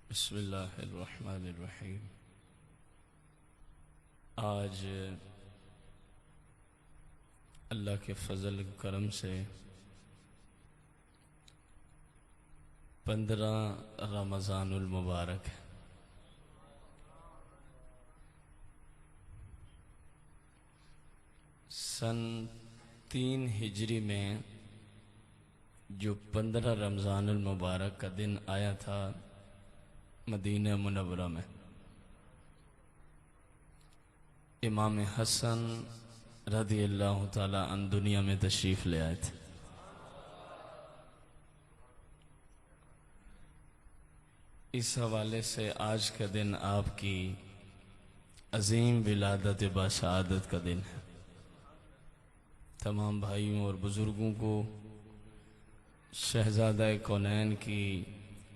बिस्मिल्लाहिर्रहमानिर्रहीम। आज अल्लाह के फजल करम से 15 रमज़ानुल मुबारक है। सन 3 हिजरी में जो 15 रमज़ानुल मुबारक का दिन आया था मदीना मुनव्वरा में, इमाम हसन रज़ी अल्लाह ताला अन दुनिया में तशरीफ़ ले आए थे। इस हवाले से आज का दिन आपकी अजीम विलादत बाशहादत का दिन है। तमाम भाइयों और बुज़ुर्गों को शहज़ादा कौनैन की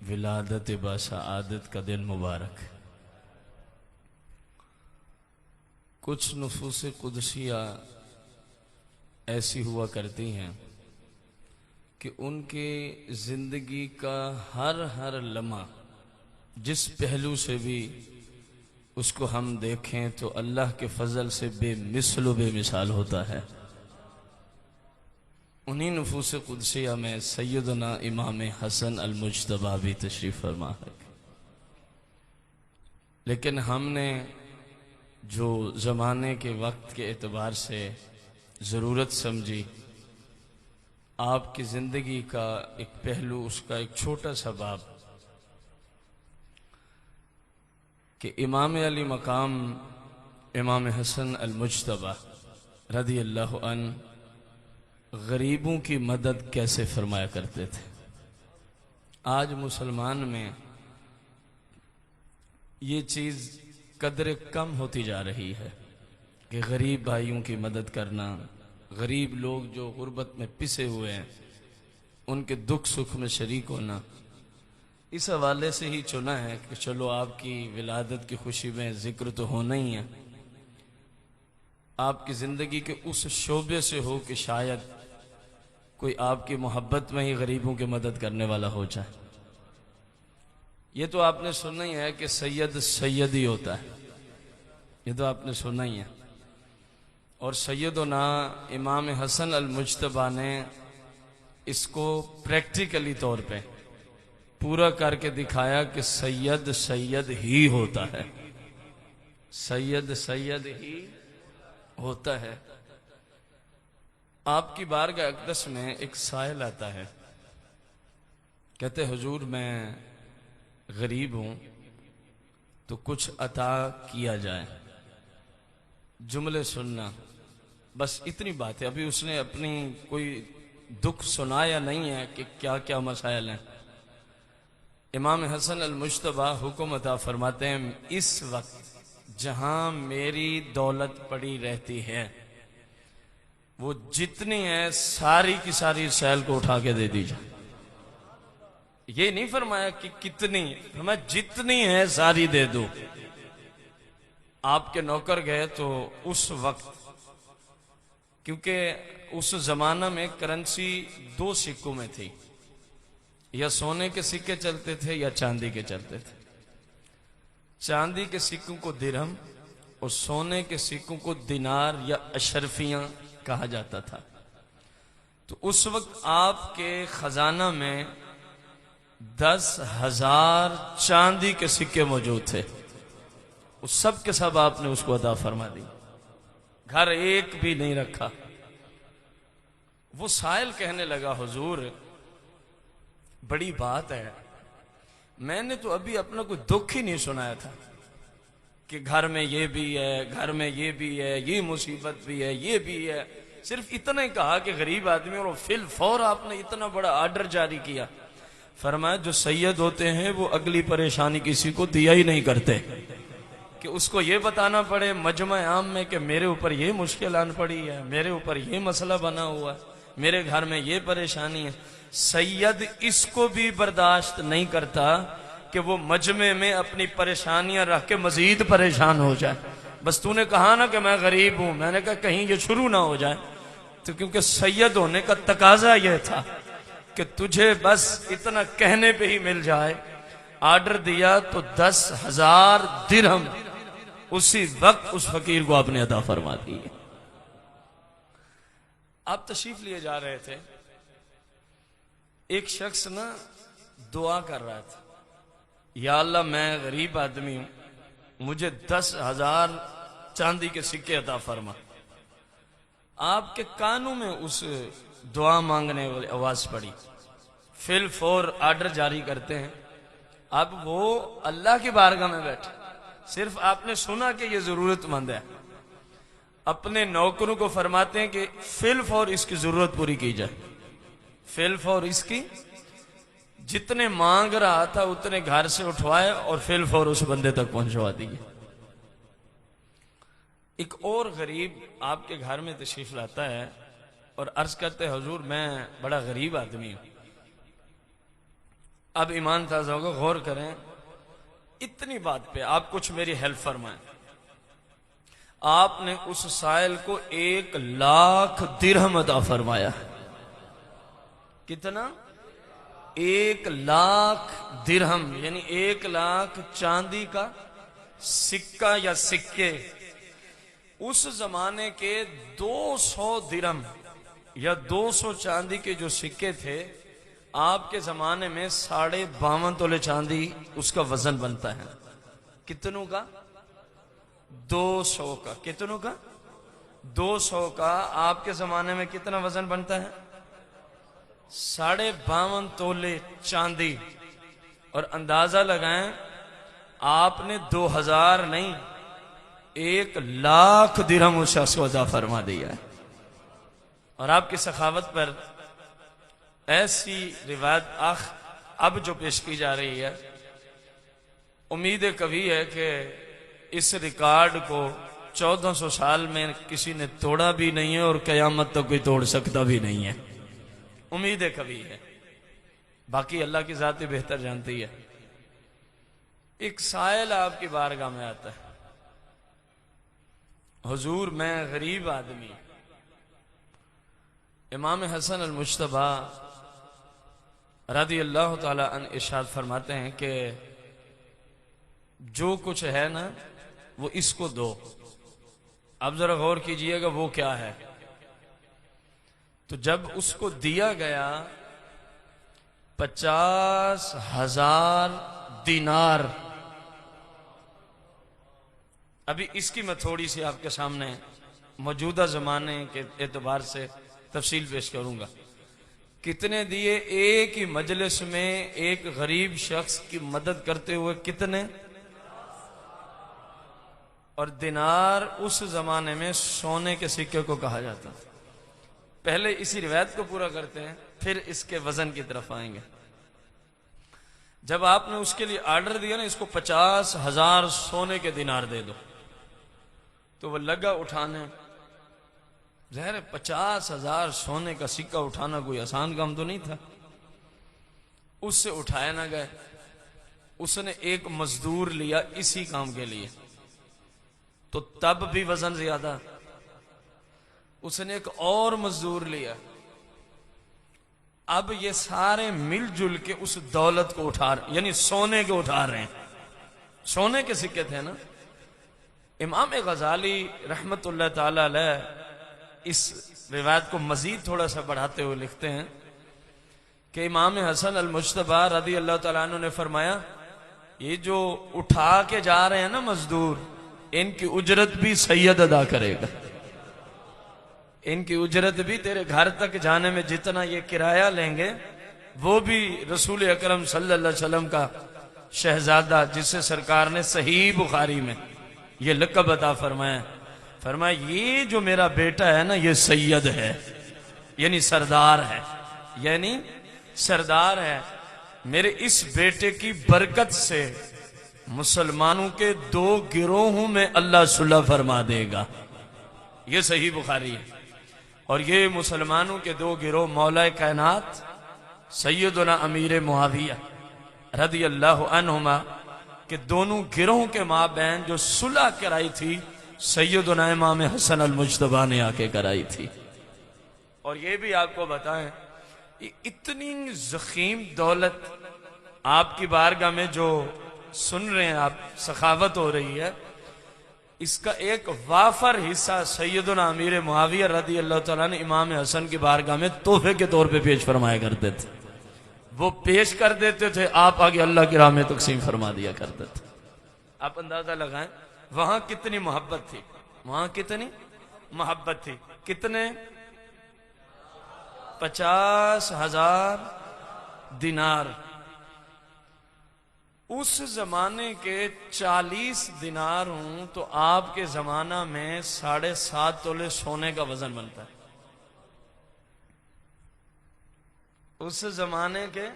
विलादत बाशहादत का दिन मुबारक। कुछ नुफूस कुदसिया ऐसी हुआ करती हैं कि उनके ज़िंदगी का हर लम्हा जिस पहलू से भी उसको हम देखें तो अल्लाह के फजल से बेमिसल बेमिसाल होता है। उन्हीं नुफूस कुदसिया में सैयदना इमाम हसन अल मुज्तबा भी तशरीफ़ फरमा है। लेकिन हमने जो ज़माने के वक्त के एतबार से ज़रूरत समझी, आपकी ज़िंदगी का एक पहलू, उसका एक छोटा सा बाब कि इमाम अली मकाम इमाम हसन अल मुज्तबा रज़ी अल्लाह अन्हु गरीबों की मदद कैसे फरमाया करते थे। आज मुसलमान में ये चीज़ कदर कम होती जा रही है कि गरीब भाइयों की मदद करना, गरीब लोग जो गुर्बत में पिसे हुए हैं उनके दुख सुख में शरीक होना। इस हवाले से ही चुना है कि चलो आपकी विलादत की खुशी में जिक्र तो होना ही है, आपकी ज़िंदगी के उस शोबे से हो कि शायद कोई आपकी मोहब्बत में ही गरीबों की मदद करने वाला हो जाए। ये तो आपने सुना ही है कि सैयद सैयद ही होता है, ये तो आपने सुना ही है। और सैयदना इमाम हसन अल मुज्तबा ने इसको प्रैक्टिकली तौर पे पूरा करके दिखाया कि सैयद सैयद ही होता है, सैयद सैयद ही होता है। आपकी बारगाह अक़दस में एक साइल आता है, कहते हुजूर मैं गरीब हूं तो कुछ अता किया जाए। जुमले सुनना, बस इतनी बात है। अभी उसने अपनी कोई दुख सुनाया नहीं है कि क्या क्या मसाइल हैं। इमाम हसन अल मुज्तबा हुक्म अता फरमाते हैं, इस वक्त जहां मेरी दौलत पड़ी रहती है वो जितनी है सारी की सारी सैल को उठा के दे दीजिए। ये नहीं फरमाया कि कितनी, फरमाया जितनी है सारी दे दो। आपके नौकर गए तो उस वक्त, क्योंकि उस जमाना में करेंसी 2 सिक्कों में थी, या सोने के सिक्के चलते थे या चांदी के चलते थे। चांदी के सिक्कों को दिरहम और सोने के सिक्कों को दिनार या अशरफियां कहा जाता था। तो उस वक्त आपके खजाना में 10,000 चांदी के सिक्के मौजूद थे। उस सब के सब आपने उसको अता फरमा दी, घर एक भी नहीं रखा। वो साइल कहने लगा, हुजूर बड़ी बात है, मैंने तो अभी अपना कोई दुख ही नहीं सुनाया था कि घर में ये भी है, घर में ये भी है, ये मुसीबत भी है, ये भी है। सिर्फ इतना ही कहा कि गरीब आदमी, और फिल फौर आपने इतना बड़ा आर्डर जारी किया। फरमाया जो सैयद होते हैं वो अगली परेशानी किसी को दिया ही नहीं करते कि उसको ये बताना पड़े मजमा आम में कि मेरे ऊपर ये मुश्किल आन पड़ी है, मेरे ऊपर ये मसला बना हुआ है, मेरे घर में ये परेशानी है। सैयद इसको भी बर्दाश्त नहीं करता कि वो मजमे में अपनी परेशानियां रख के मजीद परेशान हो जाए। बस तूने कहा ना कि मैं गरीब हूं, मैंने कहा कहीं ये शुरू ना हो जाए। तो क्योंकि सैयद होने का तकाजा यह था कि तुझे बस इतना कहने पे ही मिल जाए, ऑर्डर दिया तो 10,000 दिरहम उसी वक्त उस फकीर को आपने अता फरमा दी। आप तशरीफ लिए जा रहे थे, एक शख्स ना दुआ कर रहा था, या अल्लाह मैं गरीब आदमी हूं, मुझे 10,000 चांदी के सिक्के अता फरमा। आपके कानों में उस दुआ मांगने वाली आवाज पड़ी, फिल फौर ऑर्डर जारी करते हैं। अब वो अल्लाह की बारगाह में बैठे, सिर्फ आपने सुना कि ये जरूरतमंद है, अपने नौकरों को फरमाते हैं कि फिल फौर इसकी जरूरत पूरी की जाए। फिल फौर इसकी जितने मांग रहा था उतने घर से उठवाए और फिल फौर उस बंदे तक पहुंचवा दिए। एक और गरीब आपके घर में तशरीफ लाता है और अर्ज करते हैं, हुजूर मैं बड़ा गरीब आदमी हूं। अब ईमान ताजा होगा, गौर करें, इतनी बात पे आप कुछ मेरी हेल्प फरमाएं। आपने उस साइल को 1,00,000 दिरहम अता फरमाया। कितना? 1,00,000 दिरहम, यानी 1,00,000 चांदी का सिक्का या सिक्के। उस जमाने के 200 दिरहम या 200 चांदी के जो सिक्के थे, आपके जमाने में 52.5 तोले चांदी उसका वजन बनता है। कितनों का? 200 का। कितनों का? 200 का। आपके जमाने में कितना वजन बनता है? 52.5 तोले चांदी। और अंदाजा लगाएं, आपने 2,000 नहीं 1,00,000 दिरहम उस शख्स को अता फरमा दिया है। और आपकी सखावत पर ऐसी रिवायत अब जो पेश की जा रही है, उम्मीद कभी है कि इस रिकॉर्ड को 1400 साल में किसी ने तोड़ा भी नहीं है और कयामत तक कोई तोड़ सकता भी नहीं है। उम्मीद कभी है, बाकी अल्लाह की जात ही बेहतर जानती है। एक साइल आपकी बारगाह में आता है, हुजूर मैं गरीब आदमी। इमाम हसन अल मुज्तबा रदी अल्लाह ताला अन्हु इरशाद फरमाते हैं कि जो कुछ है ना वो इसको दो। अब जरा गौर कीजिएगा वो क्या है। तो जब उसको दिया गया 50,000 दिनार। अभी इसकी मैं थोड़ी सी आपके सामने मौजूदा जमाने के एतबार से तफसील पेश करूंगा। कितने दिए? एक ही मजलिस में एक गरीब शख्स की मदद करते हुए कितने? और दिनार उस जमाने में सोने के सिक्के को कहा जाता। पहले इसी रिवायत को पूरा करते हैं, फिर इसके वजन की तरफ आएंगे। जब आपने उसके लिए ऑर्डर दिया ना, इसको 50,000 सोने के दिनार दे दो, तो वो लगा उठाने। ज़ाहिर है 50,000 सोने का सिक्का उठाना कोई आसान काम तो नहीं था। उससे उठाया ना गए। उसने एक मजदूर लिया इसी काम के लिए, तो तब भी वजन ज्यादा। उसने एक और मजदूर लिया। अब ये सारे मिलजुल के उस दौलत को उठा, यानी सोने को उठा रहे हैं। सोने के सिक्के थे ना। इमाम गजाली रहमतुल्लाह ताला अलैह इस रिवायत को मजीद थोड़ा सा बढ़ाते हुए लिखते हैं कि इमाम हसन अल मुज्तबा रदी अल्लाह ताला अन्हु ने फरमाया, ये जो उठा के जा रहे हैं ना मजदूर, इनकी उजरत भी सैयद अदा करेगा। इनकी उजरत भी तेरे घर तक जाने में जितना ये किराया लेंगे, वो भी रसूल अकरम सल्लल्लाहु अलैहि वसल्लम का शहजादा, जिसे सरकार ने सही बुखारी में ये लक़ब अता फरमाया, फरमाया ये जो मेरा बेटा है ना, ये सैयद है, यानी सरदार है, यानी सरदार है। मेरे इस बेटे की बरकत से मुसलमानों के 2 गिरोहों में अल्लाह सुलह फरमा देगा। ये सही बुखारी है। और ये मुसलमानों के 2 गिरोह मौला कायनात सैयदना अमीर मुआविया रदी अल्लाह अन्हुमा के दोनों गिरोहों के माबैन जो सुलह कराई थी, सैयदना इमाम हसन अल मुज्तबा ने आके कराई थी। और ये भी आपको बताएं, इतनी ज़ख़ीम दौलत आपकी बारगाह में जो सुन रहे हैं आप, सखावत हो रही है, इसका एक वाफर हिस्सा सैयदना अमीर मुआविया रदी अल्लाह तआला ने इमाम हसन की बारगाह में तोहफे के तौर पे पेश फरमाया करते थे। वो पेश कर देते थे, आप आगे अल्लाह की राह में तकसीम फरमा दिया करते थे। आप अंदाजा लगाएं वहां कितनी मोहब्बत थी, वहां कितनी मोहब्बत थी। कितने? 50,000 दिनार। उस जमाने के 40 दिनार हूं तो आपके जमाना में 7.5 तोले सोने का वजन बनता है। उस जमाने के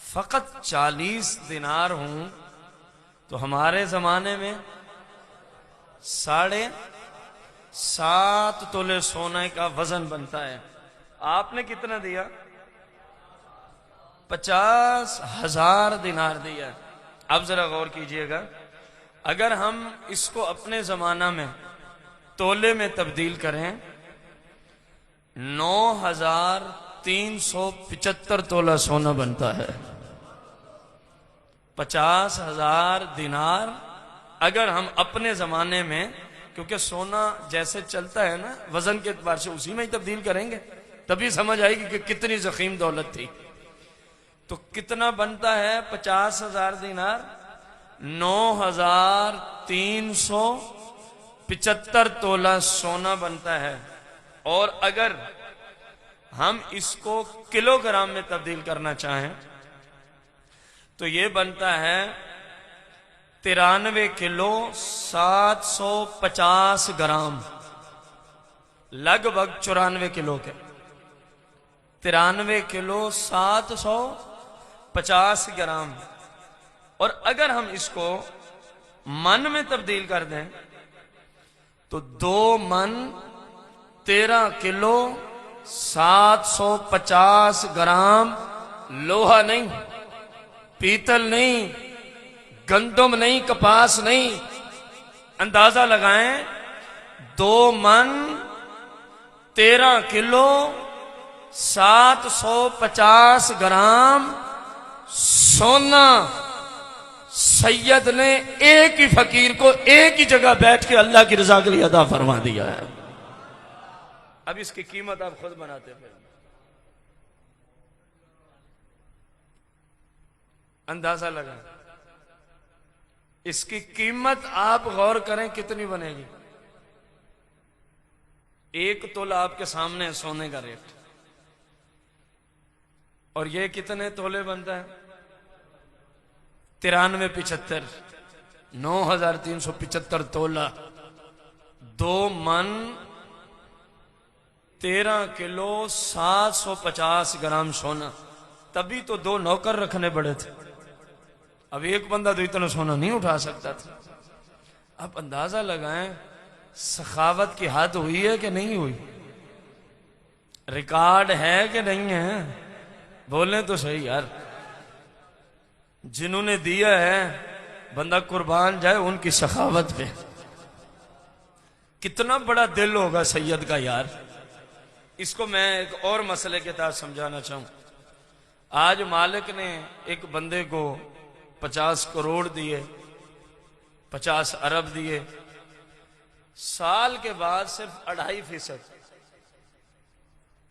फकत 40 दिनार हूं तो हमारे जमाने में 7.5 तोले सोने का वजन बनता है। आपने कितना दिया? 50,000 दिनार दिया। अब जरा गौर कीजिएगा, अगर हम इसको अपने जमाना में तोले में तब्दील करें, 9,375 तोला सोना बनता है। 50,000 दिनार अगर हम अपने जमाने में, क्योंकि सोना जैसे चलता है ना वजन के एतबार से, उसी में ही तब्दील करेंगे तभी समझ आएगी कि कितनी जखीम दौलत थी। तो कितना बनता है 50,000 दिनार? 9,375 तोला सोना बनता है। और अगर हम इसको किलोग्राम में तब्दील करना चाहें तो ये बनता है 93 किलो 750 ग्राम, लगभग 94 किलो के। 93 किलो 750 ग्राम। और अगर हम इसको मन में तब्दील कर दें तो 2 मन 13 किलो 750 ग्राम लोहा नहीं, पीतल नहीं, गंदम नहीं, कपास नहीं, अंदाजा लगाएं 2 मन 13 किलो 750 ग्राम सोना सैयद ने एक ही फकीर को एक ही जगह बैठ के अल्लाह की रजा के लिए अदा फरमा दिया है। अब इसकी कीमत आप खुद बनाते फिर अंदाजा लगा। इसकी कीमत आप गौर करें कितनी बनेगी। 1 तोला आपके सामने है सोने का रेट, और ये कितने तोले बनता है? 93,75, 9,375 तोला, 2 मन 13 किलो 750 ग्राम सोना। तभी तो 2 नौकर रखने पड़े थे। अब एक बंदा तो इतना सोना नहीं उठा सकता था। आप अंदाजा लगाएं सखावत की हद हुई है कि नहीं हुई, रिकॉर्ड है कि नहीं है? बोलें तो सही यार। जिन्होंने दिया है बंदा कुर्बान जाए उनकी सखावत पे। कितना बड़ा दिल होगा सैयद का यार। इसको मैं एक और मसले के तहत समझाना चाहूं। आज मालिक ने एक बंदे को 50 करोड़ दिए, 50 अरब दिए, साल के बाद सिर्फ 2.5%,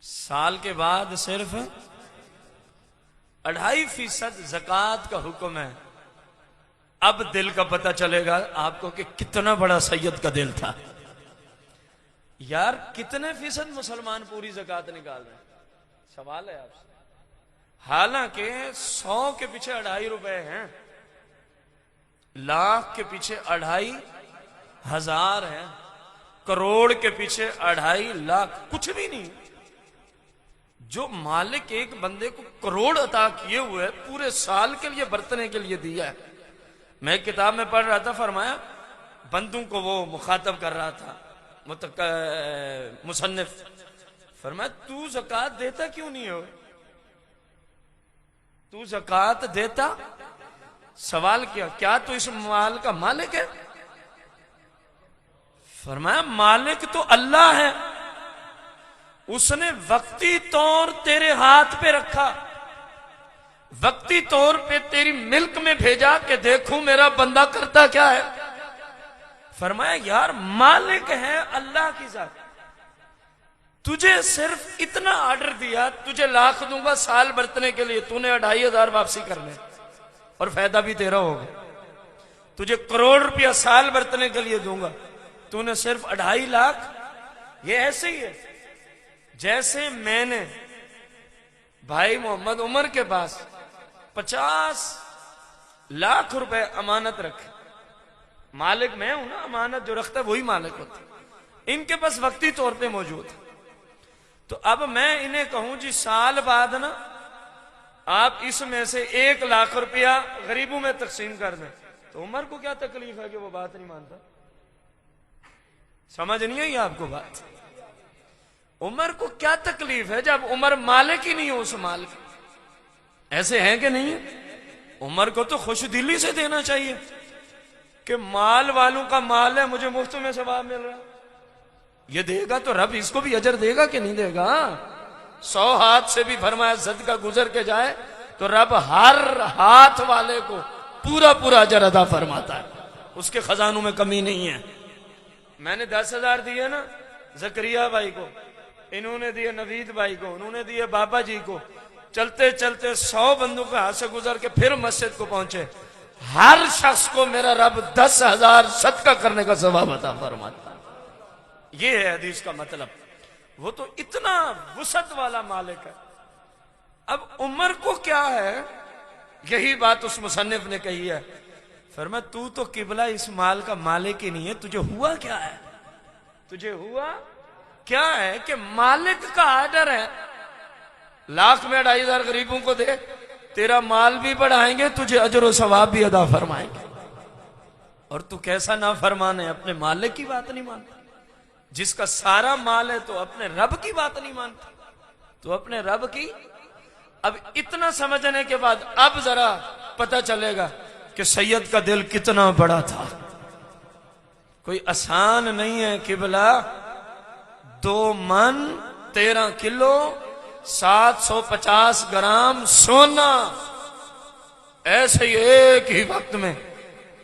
साल के बाद सिर्फ 2.5% ज़कात का हुक्म है। अब दिल का पता चलेगा आपको कि कितना बड़ा सैयद का दिल था यार। कितने फीसद मुसलमान पूरी ज़कात निकाल रहे हैं? सवाल है आपसे। हालांकि 100 के पीछे 2.5 रुपए हैं, लाख के पीछे 2.5 है, करोड़ के पीछे 2.5 लाख, कुछ भी नहीं। जो मालिक एक बंदे को करोड़ अता किए हुए पूरे साल के लिए बरतने के लिए दिया है। मैं किताब में पढ़ रहा था, फरमाया बंदों को वो मुखातब कर रहा था मुसन्निफ, फरमाया तू ज़कात देता क्यों नहीं हो? तू ज़कात देता? सवाल किया क्या तू इस माल का मालिक है? फरमाया मालिक तो अल्लाह है, उसने वक्ती तौर तेरे हाथ पे रखा, वक्ती तौर पे तेरी मिल्क में भेजा कि देखूं मेरा बंदा करता क्या है। फरमाया यार मालिक है अल्लाह की जात, तुझे सिर्फ इतना ऑर्डर दिया, तुझे लाख दूंगा साल बरतने के लिए, तूने 2500 वापसी करने और फायदा भी तेरा होगा। तुझे करोड़ रुपया साल बरतने के लिए दूंगा, तूने सिर्फ 2.5 लाख। ये ऐसे ही है जैसे मैंने भाई मोहम्मद उमर के पास 50 लाख रुपए अमानत रखे। मालिक मैं हूं ना, अमानत जो रखता है वही मालिक होता है। इनके पास वक्ती तौर पे मौजूद है। तो अब मैं इन्हें कहूं जी साल बाद ना आप इसमें से 1 लाख रुपया गरीबों में तकसीम कर दें, तो उमर को क्या तकलीफ है कि वो बात नहीं मानता? समझ नहीं आई आपको बात? उमर को क्या तकलीफ है जब उमर मालिक ही नहीं हो उस माल के? ऐसे हैं कि नहीं है? उमर को तो खुश दिली से देना चाहिए कि माल वालों का माल है, मुझे मुफ्त में सवाब मिल रहा है। ये देगा तो रब इसको भी अजर देगा कि नहीं देगा? 100 हाथ से भी फरमाया सदका गुजर के जाए तो रब हर हाथ वाले को पूरा पूरा अजर अदा फरमाता है, उसके खजानों में कमी नहीं है। मैंने 10,000 दिए ना जकरिया भाई को, इन्होंने दिए नवीद भाई को, उन्होंने दिए बाबा जी को, चलते चलते 100 बंदों के हाथ से गुजर के फिर मस्जिद को पहुंचे। हर शख्स को मेरा रब 10,000 सदका करने का सवाब अता फरमाता है। ये है हदीस का मतलब। वो तो इतना वसत वाला मालिक है। अब उमर को क्या है, यही बात उस मुसन्निफ ने कही है। फरमाया तू तो किबला इस माल का मालिक ही नहीं है, तुझे हुआ क्या है? तुझे हुआ क्या है कि मालिक का आर्डर है लाख में 2,500 गरीबों को दे, तेरा माल भी बढ़ाएंगे, तुझे अजर और सवाब भी अदा फरमाएंगे। और तू कैसा ना फरमाने, अपने मालिक की बात नहीं मानता। जिसका सारा माल है तो अपने रब की बात नहीं मानता, तो अपने रब की। अब इतना समझने के बाद अब जरा पता चलेगा कि सैयद का दिल कितना बड़ा था। कोई आसान नहीं है किबला। 2 मन 13 किलो 750 ग्राम सोना ऐसे ही एक ही वक्त में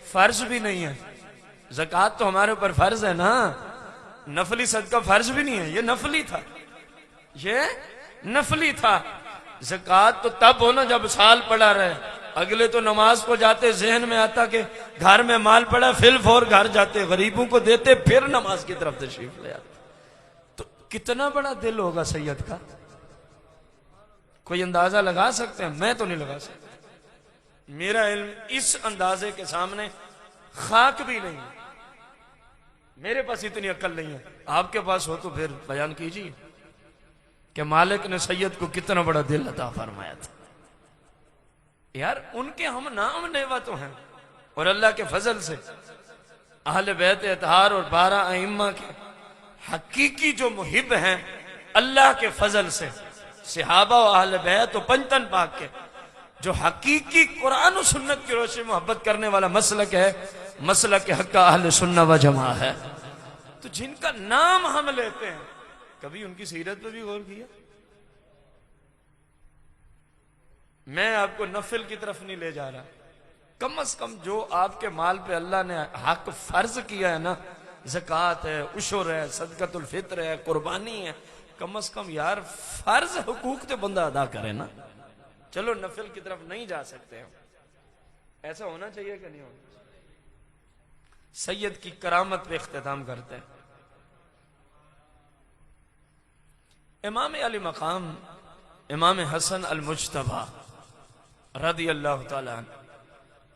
फर्ज भी नहीं है। ज़कात तो हमारे ऊपर फर्ज है ना, नफली सदका फर्ज भी नहीं है, ये नफली था, ये नफली था। ज़कात तो तब हो ना जब साल पड़ा रहे। अगले तो नमाज को जाते जहन में आता कि घर में माल पड़ा, फिल फौर घर जाते, गरीबों को देते, फिर नमाज की तरफ तशरीफ ले आते। तो कितना बड़ा दिल होगा सैयद का, कोई अंदाजा लगा सकते हैं? मैं तो नहीं लगा सकता। मेरा इल्म इस अंदाजे के सामने खाक भी नहीं है। मेरे पास इतनी अक्ल नहीं है, आपके पास हो तो फिर बयान कीजिए कि मालिक ने सैयद को कितना बड़ा दिल अता फरमाया था। यार उनके हम नाम नेवा तो हैं, और अल्लाह के फजल से अहले बैत इत्हार और 12 अइम्मा के हकीकी जो मुहिब हैं अल्लाह के फजल से, सहाबा और अहले बैत और पंजतन पाक के जो हकीकी कुरान और सुन्नत की रोशनी में मोहब्बत करने वाला मसलक है, मसलक हक्का अहले सुन्ना व जमा है। तो जिनका नाम हम लेते हैं, कभी उनकी सीरत पर भी गौर किया? मैं आपको नफिल की तरफ नहीं ले जा रहा, कम से कम जो आपके माल पे अल्लाह ने हक फर्ज किया है ना, ज़कात है, उशुर है, सदकतुल फित्र है, कुर्बानी है, कम से कम यार फर्ज हुकूक तो बंदा अदा करे ना। चलो नफिल की तरफ नहीं जा सकते हम, ऐसा होना चाहिए कि नहीं होना? सैयद की करामत पे इख्तिताम करते हैं। इमाम अली मकाम इमाम हसन अल मुज्तबा रदी अल्लाह तआला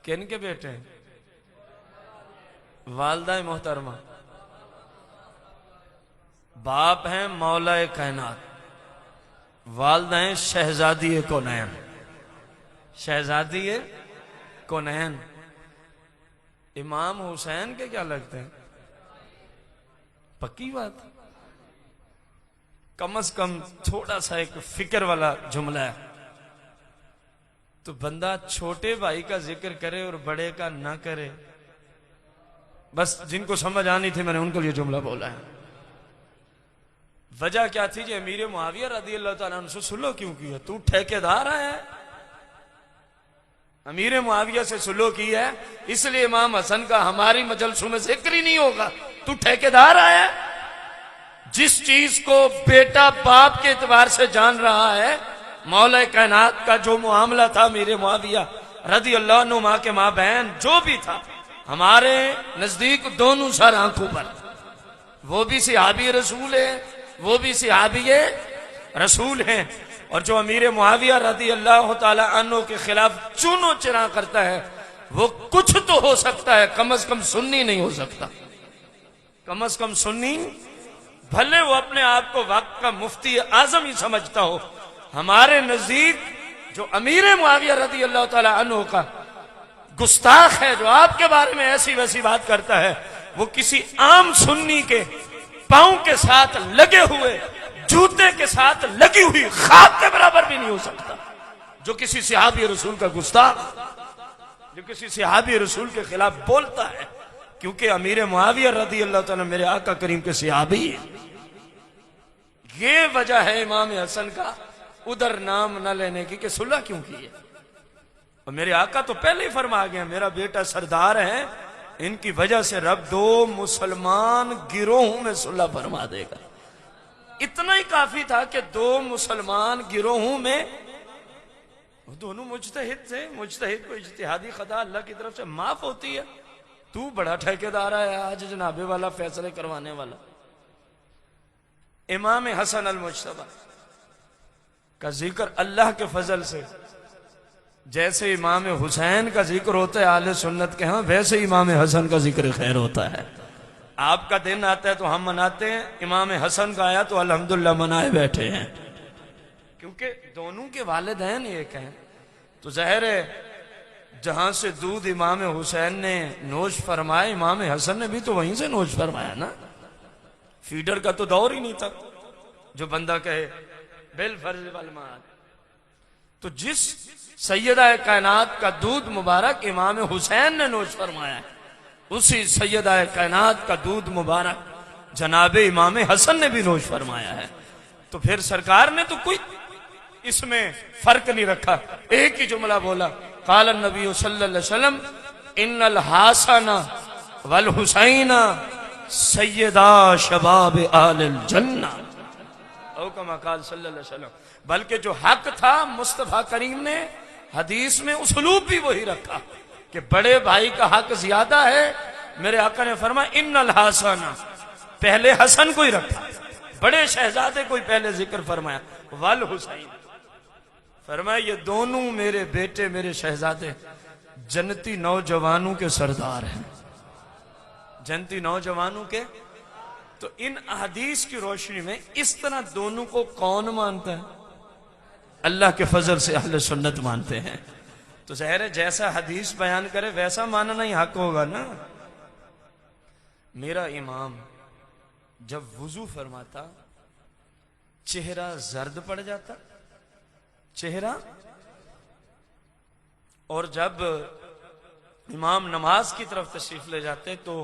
किन के बेटे हैं? वालदा मोहतरमा, बाप हैं मौला कायनात, वालदा हैं शहजादी कौनैन, शहजादी कौनैन। इमाम हुसैन के क्या लगते हैं? पक्की बात। कम से कम थोड़ा सा एक फिक्र वाला जुमला है तो बंदा छोटे भाई का जिक्र करे और बड़े का ना करे। बस जिनको समझ आनी थी मैंने उनको लिए जुमला बोला है। वजह क्या थी? जो अमीर मुआविया रज़ी अल्लाह तआला अन्हु से सुलह क्यों किया? तू ठेकेदार है, अमीर मुआविया से सुलह की है, इसलिए इमाम हसन का हमारी मजलसों में जिक्र ही नहीं होगा। तू ठेकेदार आया, जिस चीज को बेटा बाप के एतबार से जान रहा है, मौला कायनात का जो मामला था अमीर मुआविया रदी अल्लाह अन्हु मां के मां बहन जो भी था, हमारे नजदीक दोनों सर आंखों पर, वो भी सिहाबी रसूल है, वो भी सिहाबी रसूल हैं। और जो अमीर मुआविया रदी अल्लाह ताला अन्हु के खिलाफ चूनो चिरा करता है, वो कुछ तो हो सकता है, कम से कम सुन्नी नहीं हो सकता, कम से कम सुन्नी, भले वो अपने आप को वक्त का मुफ्ती आजम ही समझता हो। हमारे नजदीक जो अमीर मुआविया रदी अल्लाह ताला अन्हु का गुस्ताख है, जो आपके बारे में ऐसी वैसी बात करता है, वो किसी आम सुन्नी के पांव के साथ लगे हुए जूते के साथ लगी हुई खाक के बराबर भी नहीं हो सकता। जो किसी सिहाबी रसूल का गुस्ताख, जो किसी सिहाबी रसूल के खिलाफ बोलता है, क्योंकि अमीर मुआविया रदी अल्लाह ताला मेरे आका करीम के सिहाबी है। ये वजह है इमाम हसन का उधर नाम न लेने की कि सुलह क्यों की है। और मेरे आका तो पहले ही फरमा गया, मेरा बेटा सरदार है, इनकी वजह से रब 2 मुसलमान गिरोहों में सुलह फरमा देगा। इतना ही काफी था कि 2 मुसलमान गिरोहों में, दोनों मुजतहिद थे, मुजतहिद को इज्तिहादी खता अल्लाह की तरफ से माफ होती है। तू बड़ा ठेकेदार है आज जनाबे वाला, फैसले करवाने वाला। इमाम हसन अल मुज्तबा का जिक्र अल्लाह के फजल से, जैसे इमाम हुसैन का जिक्र होता है आले सुन्नत के यहाँ, वैसे इमाम हसन का जिक्र खैर होता है। आपका दिन आता है तो हम मनाते हैं, इमाम हसन का आया तो अल्हम्दुलिल्लाह मनाए बैठे हैं, क्योंकि दोनों के वालिदैन एक हैं। तो ज़ाहिर है जहां से दूध इमाम हुसैन ने नोश फरमाया, इमाम हसन ने भी तो वहीं से नोश फरमाया ना। फीडर का तो दौर ही नहीं था जो बंदा कहे बिल फर्ज वल माद। तो जिस सैयदा कायनात का दूध मुबारक इमाम हुसैन ने नोश फरमाया है, उसी सैयदा कायनात का दूध मुबारक जनाबे इमाम हसन ने भी नोश फरमाया है। तो फिर सरकार ने तो कोई इसमें फर्क नहीं रखा, एक ही जुमला बोला, काल नबी सल्लल्लाहु अलैहि वसल्लम इन्नल हासना वल हुसैना सैयदा शबाब आलिल जन्ना, औ कमा काल सल्लल्लाहु अलैहि वसल्लम। बल्कि जो हक था मुस्तफा करीम ने हदीस में उसलूब भी वही रखा कि बड़े भाई का हक ज्यादा है। मेरे आका ने फरमाया इन्नल हासना, पहले हसन को ही रखा, बड़े शहजादे को ही पहले जिक्र फरमाया, वल हुसैन फरमाया ये दोनों मेरे बेटे मेरे शहजादे जन्नती नौजवानों के सरदार हैं, जन्नती नौजवानों के। तो इन अहदीस की रोशनी में इस तरह दोनों को कौन मानता है? अल्लाह के फजल से अहले सुन्नत मानते हैं। तो ज़ाहिर है जैसा हदीस बयान करे वैसा मानना ही हक होगा ना। मेरा इमाम जब वुजू फरमाता चेहरा जर्द पड़ जाता, चेहरा, और जब इमाम नमाज की तरफ तशरीफ ले जाते तो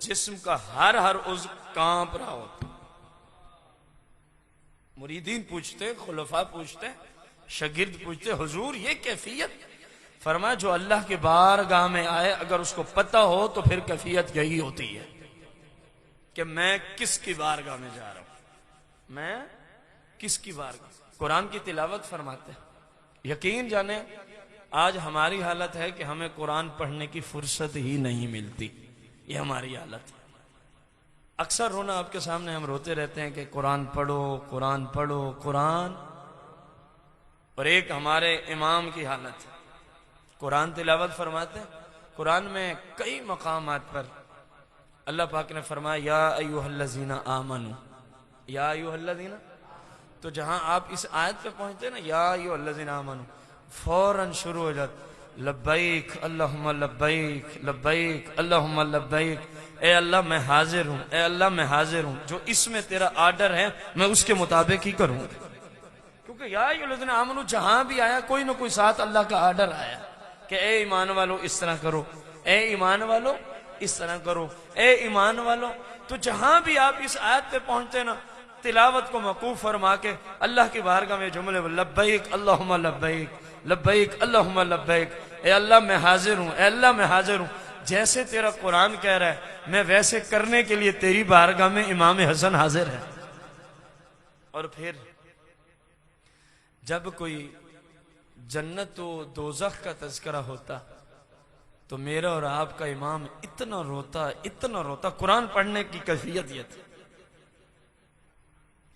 जिस्म का हर उज़्व कांप रहा होता। मुरीदीन पूछते, खुलफा पूछते, शागिर्द पूछते, हुजूर ये कैफियत? फरमाया जो अल्लाह के बारगाह में आए अगर उसको पता हो तो फिर कैफियत यही होती है कि मैं किसकी बारगाह में जा रहा हूं, मैं किसकी बारगाह। कुरान की तिलावत फरमाते हैं, यकीन जाने आज हमारी हालत है कि हमें कुरान पढ़ने की फुर्सत ही नहीं मिलती, ये हमारी हालत है। अक्सर रोना आपके सामने हम रोते रहते हैं कि कुरान पढ़ो, कुरान पढ़ो, कुरान। और एक हमारे इमाम की हालत है, कुरान तिलावत फरमाते हैं, कुरान में कई मकामात पर अल्लाह पाक ने फरमाया या अय्युहल्लज़ीना आमनू, या अय्युहल्लज़ीना। तो जहां आप इस आयत पे पहुंचते ना या अय्युहल्लज़ीना आमनू, फौरन शुरू हो जाता लब्बैक अल्लाहुम्मा लब्बैक, लब्बैक अल्लाहुम्मा लब्बैक। ए अल्लाह मैं हाजिर हूं, ए अल्लाह मैं हाजिर हूं, जो इसमें तेरा आर्डर है मैं उसके मुताबिक ही करूंगा। क्योंकि या अय्युहल्लज़ीना आमनू जहां भी आया कोई ना कोई साथ अल्लाह का आर्डर आया कि ए ईमान वालों इस तरह करो, ए ईमान वालों इस तरह करो, ए ईमान वालों। तो जहां भी आप इस आयत पे पहुंचते ना, तिलावत को मकूफ फरमा के अल्लाह की बारगाह में जुमले लब्बैक अल्लाहुम्मा लब्बैक, लब्बैक अल्लाहुम्मा लब्बैक। ए अल्लाह मैं हाजिर हूं, ए अल्लाह मैं हाजिर हूं। जैसे तेरा कुरान कह रहा है मैं वैसे करने के लिए तेरी बारगाह में इमाम हसन हाजिर है। और फिर जब कोई जन्नत व दोज़ख का तज़किरा होता तो मेरा और आपका इमाम इतना रोता। कुरान पढ़ने की कैफियत ये थी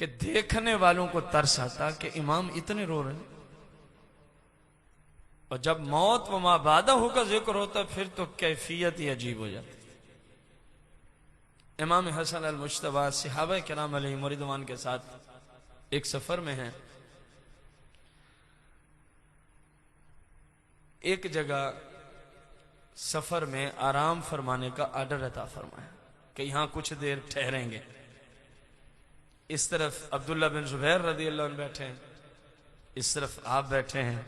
कि देखने वालों को तरस आता कि इमाम इतने रो रहे हैं। और जब मौत व माबादा का जिक्र होता फिर तो कैफियत ही अजीब हो जाती। इमाम हसन अल मुश्तबा सहाबा किराम अलैहिम रिदवान के साथ एक सफर में हैं। एक जगह सफर में आराम फरमाने का आर्डर अता फरमाया कि यहां कुछ देर ठहरेंगे। इस तरफ अब्दुल्ला बिन जुबैर रदी अल्लाह अन्हु बैठे हैं, इस तरफ आप बैठे हैं,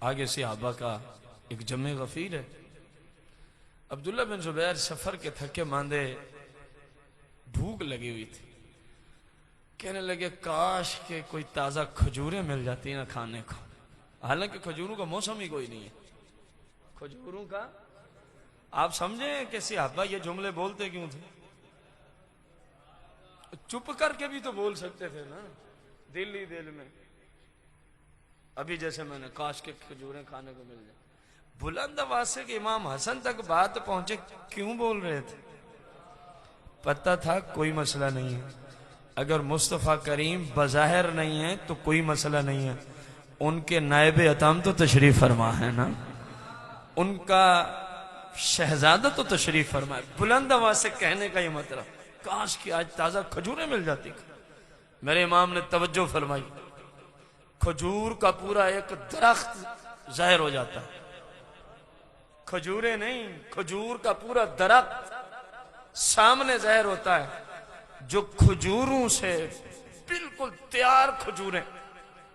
आगे सहाबा का एक जमे गफीर है। अब्दुल्ला बिन जुबैर सफर के थके मांदे, भूख लगी हुई थी, कहने लगे काश के कोई ताजा खजूरें मिल जाती ना खाने को। हालांकि खजूरों का मौसम ही कोई नहीं है। खजूरों का आप समझे कि सहाबा ये जुमले बोलते क्यों थे? चुप करके भी तो बोल सकते थे ना, दिल ही दिल में। अभी जैसे मैंने काश के खजूरें खाने को मिल जाए, बुलंद आवाज से कि इमाम हसन तक बात पहुंचे, क्यों बोल रहे थे? पता था कोई मसला नहीं है। अगर मुस्तफा करीम बज़ाहिर नहीं है तो कोई मसला नहीं है, उनके नायब अतम तो तशरीफ फरमा है ना, उनका शहजादा तो तशरीफ फरमाए। बुलंद आवाज से कहने का ये मतलब, काश कि आज ताजा खजूरें मिल जाती। मेरे इमाम ने तवज्जो फरमाई, खजूर का पूरा एक दरख्त जाहिर हो जाता है। खजूरें नहीं, खजूर का पूरा दरख्त सामने जाहिर होता है, जो खजूरों से बिल्कुल तैयार खजूरें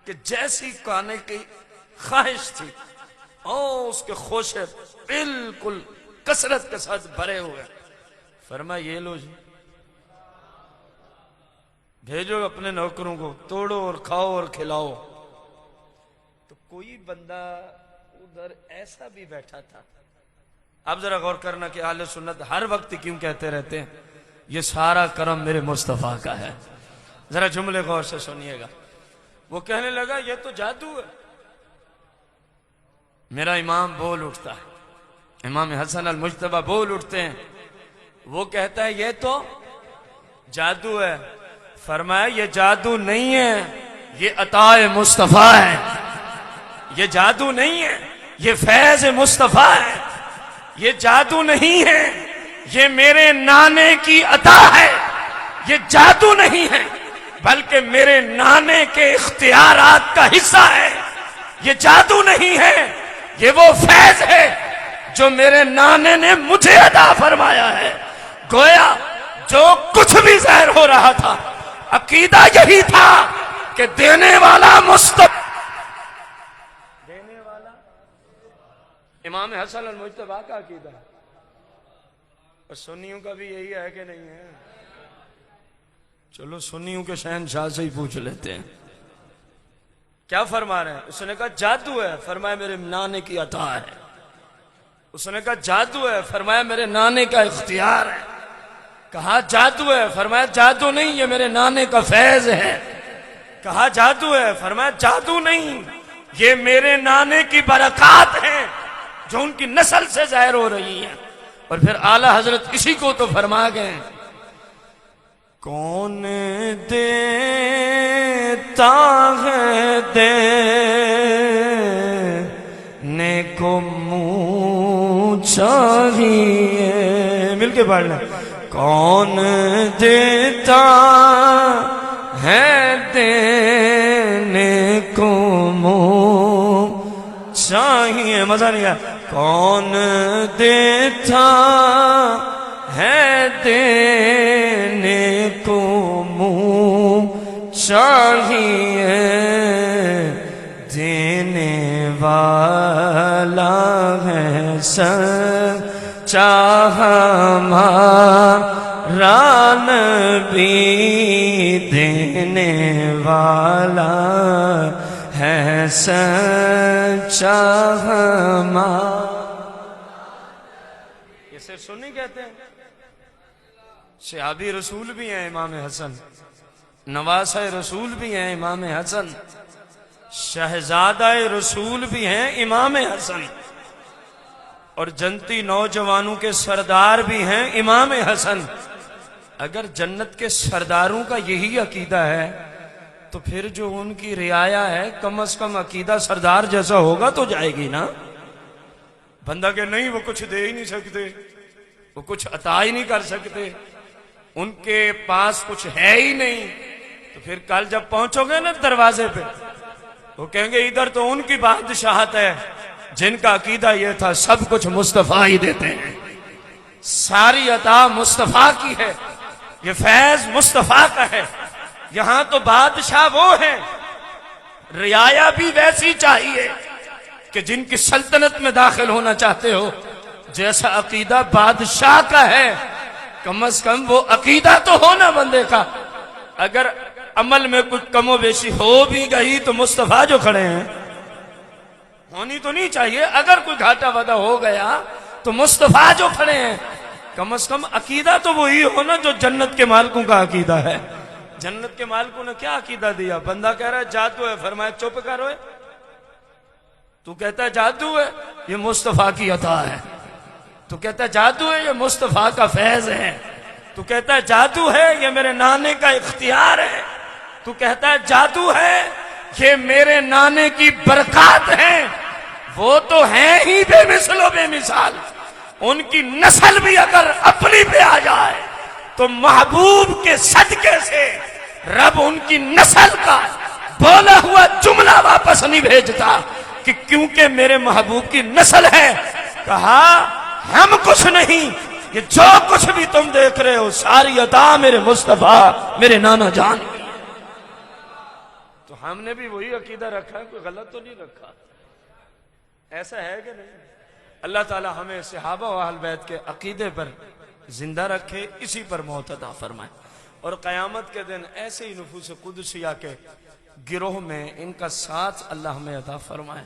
कि जैसी खाने की ख्वाहिश थी और उसके खोशे बिल्कुल कसरत के साथ भरे हुए। फरमा ये लो जी, भेजो अपने नौकरों को, तोड़ो और खाओ और खिलाओ। तो कोई बंदा उधर ऐसा भी बैठा था। आप जरा गौर करना कि आले सुन्नत हर वक्त क्यों कहते रहते हैं ये सारा करम मेरे मुस्तफा का है। जरा जुमले गौर से सुनिएगा। वो कहने लगा ये तो जादू है। मेरा इमाम बोल उठता है, इमाम हसन अल मुज्तबा बोल उठते हैं। वो कहता है ये तो जादू है। फरमाया ये जादू नहीं है, ये अताए मुस्तफा है। ये जादू नहीं है, ये फैज मुस्तफा है। ये जादू नहीं है, ये मेरे नाने की अता है। ये जादू नहीं है बल्कि मेरे नाने के इख्तियारात का हिस्सा है। ये जादू नहीं है, ये वो फैज है जो मेरे नाने ने मुझे अता फरमाया है। गोया जो कुछ भी ज़ाहिर हो रहा था, अकीदा यही था कि देने वाला मुस्तफा, देने वाला इमाम हसन अल मुज्तबा का अकीदा है। और सुन्नियों का भी यही है कि नहीं है? चलो सुन्नियों के शहनशाह से ही पूछ लेते हैं क्या फरमा रहे हैं। उसने कहा जादू है। फरमाया मेरे नाने की अता है। उसने कहा जादू है। फरमाया मेरे नाने का इख्तियार है। कहा जादू है। फरमाया जादू नहीं, ये मेरे नाने का फैज है। कहा जादू है। फरमाया जादू नहीं, ये मेरे नाने की बरकत है जो उनकी नस्ल से जाहिर हो रही है। और फिर आला हजरत इसी को तो फरमा गए, कौन देता है देने को मुँह चाहिए। मिलके पढ़ लें, कौन देता है देने को मुँह चाहिए। मजा नहीं आया। कौन देता है देने को मुँह चाहिए। देने वाला है सच्चा हमारा नबी। देने वाला है सच्चा हमारा। ये सिर्फ सुन्नी कहते हैं, सहाबी रसूल भी हैं इमाम हसन, नवासा रसूल भी हैं इमाम हसन, शहजादा रसूल भी हैं इमाम हसन, और जनती नौजवानों के सरदार भी हैं इमाम हसन। अगर जन्नत के सरदारों का यही अकीदा है तो फिर जो उनकी रियाया है कम से कम अकीदा सरदार जैसा होगा तो जाएगी ना। बंदा के नहीं वो कुछ दे ही नहीं सकते, वो कुछ अता ही नहीं कर सकते, उनके पास कुछ है ही नहीं, तो फिर कल जब पहुंचोगे ना दरवाजे पे वो कहेंगे इधर तो उनकी बादशाहत है जिनका अकीदा यह था सब कुछ मुस्तफा ही देते हैं, सारी अता मुस्तफा की है, ये फैज मुस्तफा का है। यहां तो बादशाह वो है, रियाया भी वैसी चाहिए कि जिनकी सल्तनत में दाखिल होना चाहते हो जैसा अकीदा बादशाह का है, कम से कम वो अकीदा तो हो ना बंदे का। अगर अमल में कुछ कमो बेशी हो भी गई तो मुस्तफा जो खड़े हैं होनी तो नहीं चाहिए। अगर कोई घाटा वादा हो गया तो मुस्तफा जो खड़े हैं, कम से कम अकीदा तो वही हो ना जो जन्नत के मालिकों का अकीदा है। जन्नत के मालिकों ने क्या अकीदा दिया? बंदा कह रहा है जादू है, फरमाया चुप करो, तू कहता है जादू है, ये मुस्तफा की अता है। तू कहता है जादू है, ये मुस्तफा का फैज है। तू कहता है जादू है, ये मेरे नाने का इख्तियार है। तू कहता है जादू है, ये मेरे नाने की बरकत है। वो तो है ही बेमिसलो बेमिसाल, उनकी नस्ल भी अगर अपनी पे आ जाए तो महबूब के सदके से रब उनकी नस्ल का बोला हुआ जुमला वापस नहीं भेजता कि क्योंकि मेरे महबूब की नस्ल है। कहा हम कुछ नहीं, ये जो कुछ भी तुम देख रहे हो सारी अता मेरे मुस्तफा मेरे नाना जान की। तो हमने भी वही अकीदा रखा है, कोई गलत तो नहीं रखा, ऐसा है कि नहीं? अल्लाह ताला हमें सहाबा व अहल बैत के अकीदे पर जिंदा रखे, इसी पर मौत अता फरमाए, और क़यामत के दिन ऐसे ही नफूस कुदसिया के गिरोह में इनका साथ अल्लाह हमें अता फरमाए।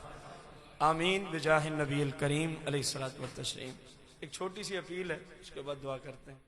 आमीन बिजाह नबी करीम अलैहिस्सलातु व तस्लीम। एक छोटी सी अपील है, उसके बाद दुआ करते हैं।